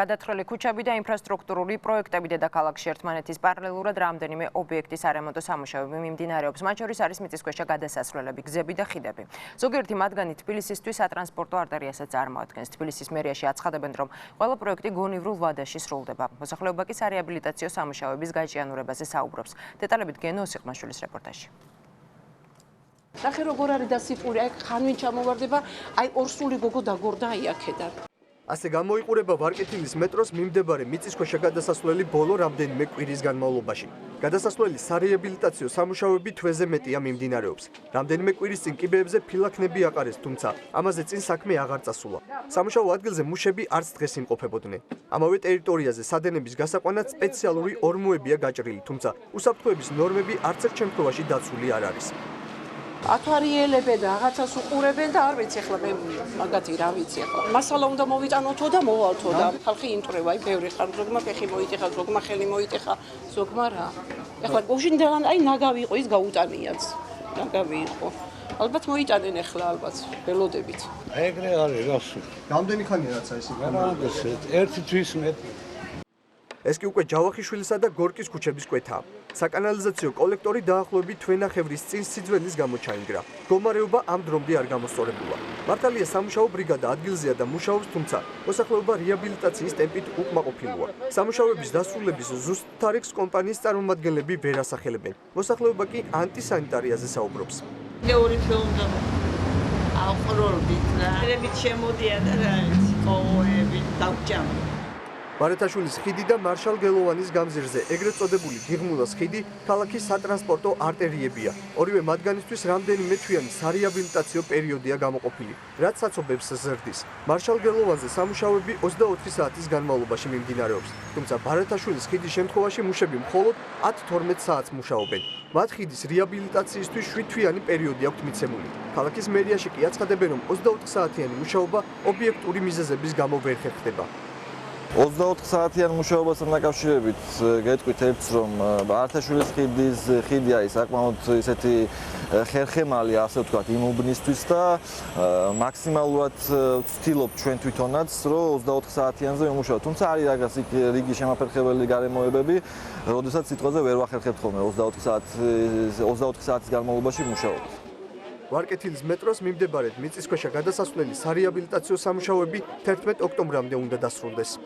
გადათვლილი ქუჩები და ინფრასტრუქტურული პროექტები დედაქალაქში ერთმანეთის პარალელურად რამდენიმე ობიექტის არემონტო სამუშაოები მიმდინარეობს. მათ შორის არის მიწისქვეშა გადასასვლელები, გზები და ხიდები. ზოგიერთი მათგანი თბილისისთვის სატრანსპორტო არტერიასაც წარმოადგენს. თბილისის მერიაში აცხადებენ, რომ ყველა პროექტი გონივრულ ვადაში სრულდება. მოსახლეობა კი სარეაბილიტაციო სამუშაოების გაჭიანურებაზე საუბრობს. დეტალებით გენო ოსიყმაშვილის რეპორტაჟი. ნახე როგორ არის დასიფური, აი ხანვინ ჩამოვარდება, აი ორსული გოგო დაგორდა აი აქედან. ასე გამოიყურება ვარკეთილის მეტროს მიმდებარე მიწისქვეშა გადასასვლელი ბოლო რამდენიმე კვირის განმავლობაში. გადასასვლელის სარეაბილიტაციო სამუშაოები თვეზე მეტია მიმდინარეობს. რამდენიმე კვირის წინ კიბეებზე ფილაქნები აყარეს, თუმცა ამაზე წინ საქმე აღარ წასულა. სამუშაო ადგილზე მუშები არც დღეს იმყოფებოდნენ. ამავე ტერიტორიაზე სადენების გასაყვანად სპეციალური ორმოებია გაჭრილი, თუმცა უსაფრთხოების ნორმები არც ერთ შემთხვევაში დაცული არ არის. ათვარიელებენ და რაღაცას უყურებენ და არ ვიცი ახლა მე მაგათი რა ვიცი ახლა. მასალა უნდა მოვიტანოთო და მოვალთო და ხალხი იმტრევა, აი ბევრი ხარ ზოგმა ფეხი მოიტეხა, ზოგმა ხელი მოიტეხა, ზოგმა რა. ახლა გუშინდან აი ნაგავი იყო ის გაუტანიაც. ნაგავი იყო. ალბათ მოიტანენ ახლა ალბათ ველოდებით. ეგრე არის რასო. რამდენი ხანია რაცა ეს ერთი თვის მეტი. ეს კი უკვე ჯავახიშვილისა და გორკის ქუჩების კვეთაა. საკანალიზაციო კოლექტორი დაახლოებით თვენახევრის წინ სიძველის გამო ჩაინგრა. მდგომარეობა ამ დრომდე არ გამოსწორებულა. მართალია სამუშაო ბრიგადა ადგილზეა და მუშაობს, თუმცა მოსახლეობა რეაბილიტაციის ტემპით უკმაყოფილოა. სამუშაოების დასრულების ზუსტ თარიღს კომპანიის წარმომადგენლები ვერ ასახელებენ. მოსახლეობა კი ანტისანიტარიაზე საუბრობს. მეორე ფილმდა აყროლდით რა. რებით შემოდია და რა იცი, ყოველები დავჭამ. ბარეთაშვილის ხიდი და მარშალ გელოვანის გამზირზე ეგრეთ წოდებული გიღმულას ხიდი ქალაქის სატრანსპორტო არტერიებია. ორივე მათგანისთვის რამდენიმე თვიანი სარეაბილიტაციო პერიოდია გამოყოფილი, რაც საცობებს ზრდის. მარშალ გელოვანზე სამუშაოები 24 საათის განმავლობაში მიმდინარეობს, თუმცა ბარეთაშვილის ხიდის შემთხვევაში მუშები მხოლოდ 10-12 საათს მუშაობენ. მათ ხიდის რეაბილიტაციისთვის 7 თვიანი პერიოდი აქვთ მიცემული. ქალაქის მერიაში კი აცხადებენ, რომ 24 საათიანი მუშაობა ობიექტური მიზეზების გამო ვერ ხერხდება. 24 საათიან მუშაობასთან დაკავშირებით გეტყვით ერთს, რომ ბარათაშვილის ხიდი არის საკმაოდ ისეთი ხერხემალი, ასე ვთქვათ, იმ უბნისთვის და მაქსიმალურად ვცდილობ ჩვენ თვითონაც, რომ 24 საათიანზე ვიმუშაოთ. თუმცა არის რაღაც რიგი შემაფერხებელი გარემოებები, როდესაც სიტყვაზე ვერ ვახერხებთ ხოლმე 24 საათის განმავლობაში ვმუშაობთ. ვარკეთილის მეტროს მიმდებარედ მიწისქვეშა გადასასვლელი სარეაბილიტაციო სამუშაოები 11 ოქტომბრამდე უნდა დასრულდეს.